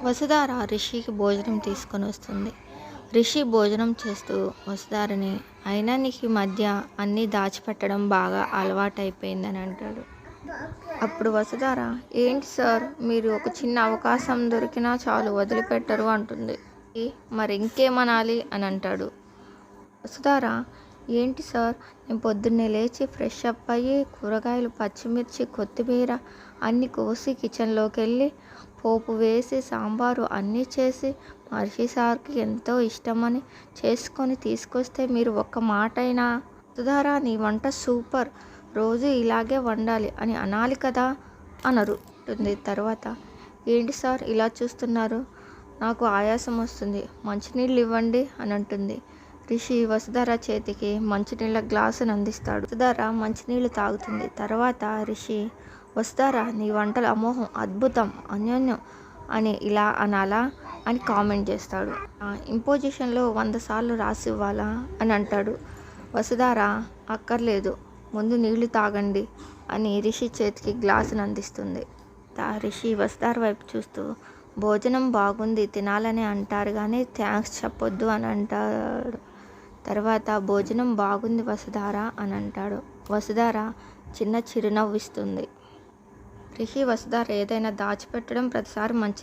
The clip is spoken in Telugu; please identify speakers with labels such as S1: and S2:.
S1: వసుధార రిషికి భోజనం తీసుకొని వస్తుంది. రిషి భోజనం చేస్తూ వసుధారని, అయినా నీకు ఈ మధ్య అన్నీ దాచిపెట్టడం బాగా అలవాటైపోయిందని అంటాడు. అప్పుడు వసుధార, ఏంటి సార్ మీరు ఒక చిన్న అవకాశం దొరికినా చాలు వదిలిపెట్టరు అంటుంది. మరి ఇంకేమనాలి అని అంటాడు. వసుధార, ఏంటి సార్ నేను పొద్దున్నే లేచి ఫ్రెష్ అప్ అయ్యి కూరగాయలు, పచ్చిమిర్చి, కొత్తిమీర అన్నీ కోసి కిచెన్లోకి వెళ్ళి పోపు వేసి సాంబారు అన్నీ చేసి మహర్షి సార్కి ఎంతో ఇష్టమని చేసుకొని తీసుకొస్తే మీరు ఒక్క మాట అయినా వసుధార నీ వంట సూపర్, రోజు ఇలాగే వండాలి అని అనాలి కదా అనరు ఉంటుంది. తర్వాత, ఏంటి సార్ ఇలా చూస్తున్నారు, నాకు ఆయాసం వస్తుంది, మంచినీళ్ళు ఇవ్వండి అని అంటుంది. రిషి వసుధార చేతికి మంచినీళ్ళ గ్లాసును అందిస్తాడు. వసుధార మంచినీళ్ళు తాగుతుంది. తర్వాత రిషి, వసుధార నీ వంటల అమోఘం, అద్భుతం, అన్యోన్యం అని ఇలా అనాలా అని కామెంట్ చేస్తాడు. ఇంపోజిషన్లో 100 సార్లు రాసి ఇవ్వాలా అని అంటాడు. వసుధార, అక్కర్లేదు, ముందు నీళ్లు తాగండి అని రిషి చేతికి గ్లాసును అందిస్తుంది. రిషి వసుధార వైపు చూస్తూ, భోజనం బాగుంది తినాలని అంటారు కానీ థ్యాంక్స్ చెప్పొద్దు అని అంటాడు. తర్వాత, భోజనం బాగుంది వసుధార అని అంటాడు. వసుధార చిన్న చిరునవ్వు ఇస్తుంది. రిషి వసుధార ఏదైనా దాచిపెట్టడం ప్రతిసారి మంచిది